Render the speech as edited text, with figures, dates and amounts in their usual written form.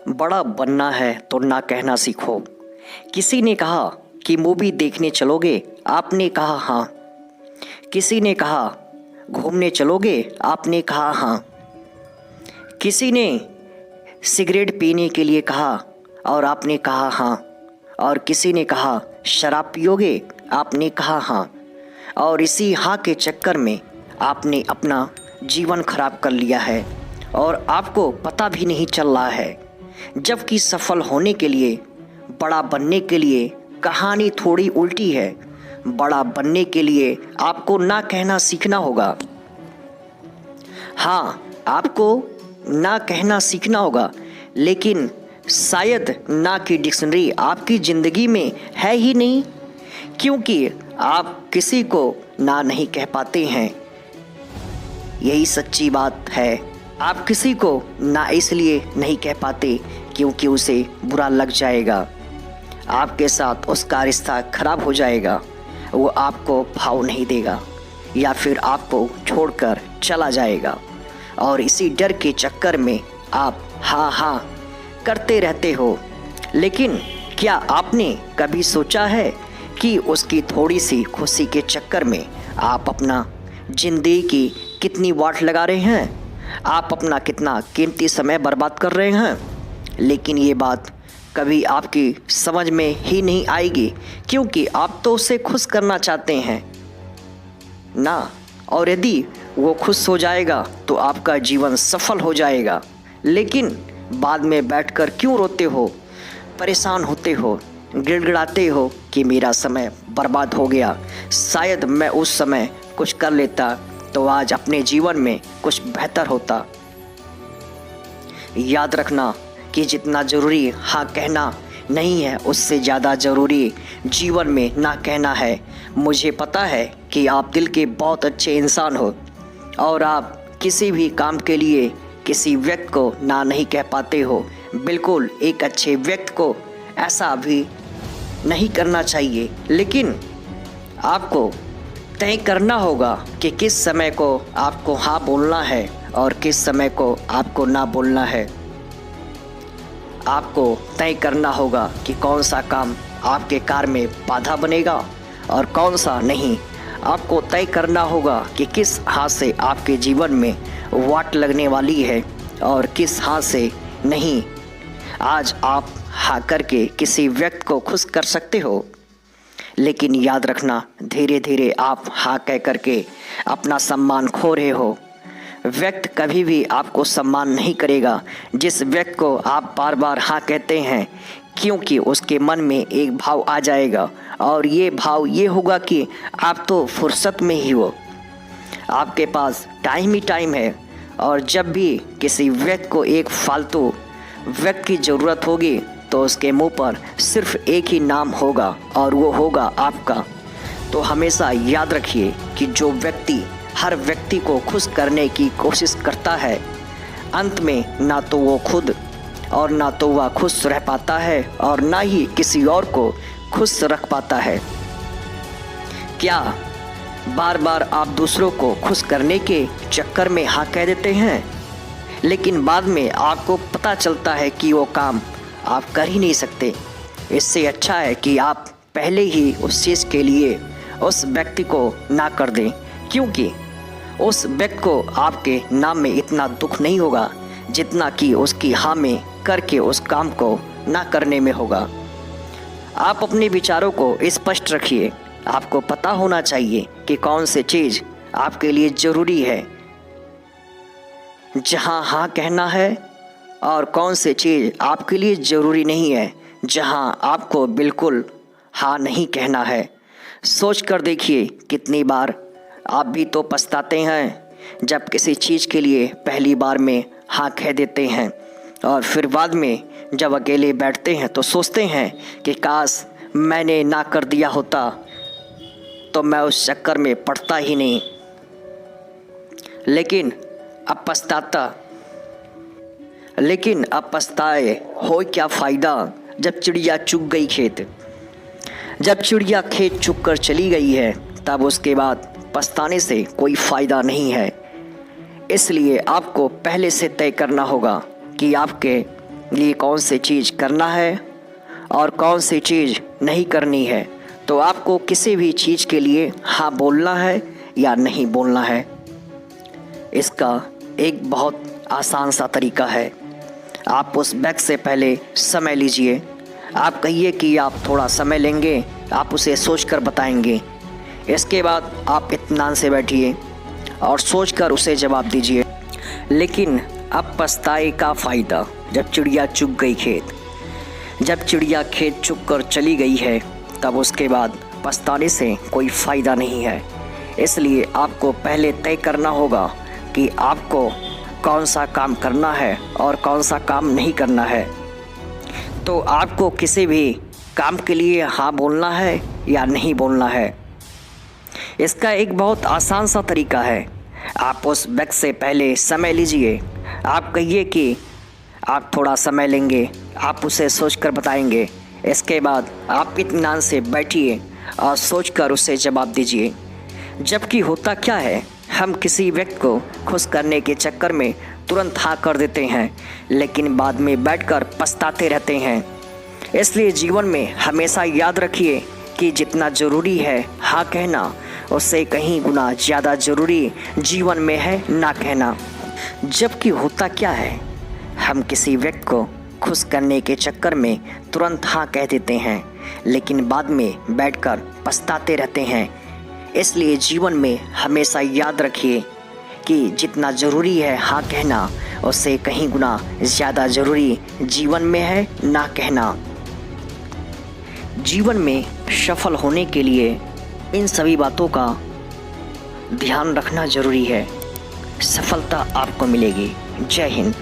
बड़ा बनना है तो ना कहना सीखो। किसी ने कहा कि मूवी देखने चलोगे, आपने कहा हाँ। किसी ने कहा घूमने चलोगे, आपने कहा हाँ। किसी ने सिगरेट पीने के लिए कहा और आपने कहा हाँ। और किसी ने कहा शराब पियोगे, आपने कहा हाँ। और इसी हाँ के चक्कर में आपने अपना जीवन खराब कर लिया है और आपको पता भी नहीं चल रहा है। जबकि सफल होने के लिए, बड़ा बनने के लिए कहानी थोड़ी उल्टी है। बड़ा बनने के लिए आपको ना कहना सीखना होगा। हाँ, आपको ना कहना सीखना होगा, लेकिन शायद ना की डिक्शनरी आपकी ज़िंदगी में है ही नहीं, क्योंकि आप किसी को ना नहीं कह पाते हैं। यही सच्ची बात है। आप किसी को ना इसलिए नहीं कह पाते क्योंकि उसे बुरा लग जाएगा, आपके साथ उसका रिश्ता खराब हो जाएगा, वो आपको भाव नहीं देगा या फिर आपको छोड़कर चला जाएगा। और इसी डर के चक्कर में आप हाँ हाँ करते रहते हो। लेकिन क्या आपने कभी सोचा है कि उसकी थोड़ी सी खुशी के चक्कर में आप अपना ज़िंदगी की कितनी वाट लगा रहे हैं, आप अपना कितना कीमती समय बर्बाद कर रहे हैं। लेकिन ये बात कभी आपकी समझ में ही नहीं आएगी, क्योंकि आप तो उसे खुश करना चाहते हैं ना। और यदि वो खुश हो जाएगा तो आपका जीवन सफल हो जाएगा। लेकिन बाद में बैठकर क्यों रोते हो, परेशान होते हो, गिड़गिड़ाते हो कि मेरा समय बर्बाद हो गया, शायद मैं उस समय कुछ कर लेता तो आज अपने जीवन में कुछ बेहतर होता। याद रखना कि जितना ज़रूरी हाँ कहना नहीं है, उससे ज़्यादा ज़रूरी जीवन में ना कहना है। मुझे पता है कि आप दिल के बहुत अच्छे इंसान हो और आप किसी भी काम के लिए किसी व्यक्ति को ना नहीं कह पाते हो। बिल्कुल एक अच्छे व्यक्ति को ऐसा भी नहीं करना चाहिए, लेकिन आपको तय करना होगा कि किस समय को आपको हाँ बोलना है और किस समय को आपको ना बोलना है। आपको तय करना होगा कि कौन सा काम आपके कार्य में बाधा बनेगा और कौन सा नहीं। आपको तय करना होगा कि किस हाथ से आपके जीवन में वाट लगने वाली है और किस हाथ से नहीं। आज आप हाँ करके किसी व्यक्ति को खुश कर सकते हो, लेकिन याद रखना धीरे धीरे आप हाँ कह करके अपना सम्मान खो रहे हो। व्यक्ति कभी भी आपको सम्मान नहीं करेगा जिस व्यक्ति को आप बार बार हाँ कहते हैं, क्योंकि उसके मन में एक भाव आ जाएगा और ये भाव ये होगा कि आप तो फुर्सत में ही हो, आपके पास टाइम ही टाइम है। और जब भी किसी व्यक्ति को एक फालतू व्यक्ति की ज़रूरत होगी तो उसके मुंह पर सिर्फ एक ही नाम होगा और वो होगा आपका। तो हमेशा याद रखिए कि जो व्यक्ति हर व्यक्ति को खुश करने की कोशिश करता है, अंत में ना तो वो खुद और ना तो वह खुश रह पाता है और ना ही किसी और को खुश रख पाता है। क्या बार बार आप दूसरों को खुश करने के चक्कर में हाँ कह देते हैं, लेकिन बाद में आपको पता चलता है कि वो काम आप कर ही नहीं सकते। इससे अच्छा है कि आप पहले ही उस चीज़ के लिए उस व्यक्ति को ना कर दें, क्योंकि उस व्यक्ति को आपके नाम में इतना दुख नहीं होगा जितना कि उसकी हाँ में करके उस काम को ना करने में होगा। आप अपने विचारों को स्पष्ट रखिए। आपको पता होना चाहिए कि कौन सी चीज़ आपके लिए ज़रूरी है, जहाँ हाँ कहना है, और कौन सी चीज़ आपके लिए ज़रूरी नहीं है, जहाँ आपको बिल्कुल हाँ नहीं कहना है। सोच कर देखिए, कितनी बार आप भी तो पछताते हैं जब किसी चीज़ के लिए पहली बार में हाँ कह देते हैं और फिर बाद में जब अकेले बैठते हैं तो सोचते हैं कि काश मैंने ना कर दिया होता तो मैं उस चक्कर में पड़ता ही नहीं। लेकिन अब पछताए हो क्या फ़ायदा जब चिड़िया चुग गई खेत। जब चिड़िया खेत चुग कर चली गई है तब उसके बाद पछताने से कोई फ़ायदा नहीं है। इसलिए आपको पहले से तय करना होगा कि आपके लिए कौन सी चीज़ करना है और कौन सी चीज़ नहीं करनी है, तो आपको किसी भी चीज़ के लिए हाँ बोलना है या नहीं बोलना है। इसका एक बहुत आसान सा तरीका है। आप उस व्यक्ति से पहले समय लीजिए। आप कहिए कि आप थोड़ा समय लेंगे, आप उसे सोचकर बताएंगे। इसके बाद आप इत्मीनान से बैठिए और सोचकर उसे जवाब दीजिए। लेकिन अब पछताए का फ़ायदा, जब चिड़िया चुग गई खेत। जब चिड़िया खेत चुग कर चली गई है, तब उसके बाद पछताने से कोई फ़ायदा नहीं है। इसलिए आपको पहले तय करना होगा कि आपको कौन सा काम करना है और कौन सा काम नहीं करना है। तो आपको किसी भी काम के लिए हाँ बोलना है या नहीं बोलना है। इसका एक बहुत आसान सा तरीका है। आप उस व्यक्ति से पहले समय लीजिए। आप कहिए कि आप थोड़ा समय लेंगे, आप उसे सोचकर बताएंगे। इसके बाद आप इत्मीनान से बैठिए और सोचकर उसे जवाब दीजिए। जबकि होता क्या है, हम किसी व्यक्ति को खुश करने के चक्कर में तुरंत हाँ कर देते हैं, लेकिन बाद में बैठकर पछताते रहते हैं। इसलिए जीवन में हमेशा याद रखिए कि जितना ज़रूरी है हाँ कहना, उससे कहीं गुना ज़्यादा ज़रूरी जीवन में है ना कहना। जबकि होता क्या है, हम किसी व्यक्ति को खुश करने के चक्कर में तुरंत हाँ कह देते हैं, लेकिन बाद में बैठकर पछताते रहते हैं। इसलिए जीवन में हमेशा याद रखिए कि जितना ज़रूरी है हाँ कहना, उससे कहीं गुना ज़्यादा ज़रूरी जीवन में है ना कहना। जीवन में सफल होने के लिए इन सभी बातों का ध्यान रखना ज़रूरी है। सफलता आपको मिलेगी। जय हिंद।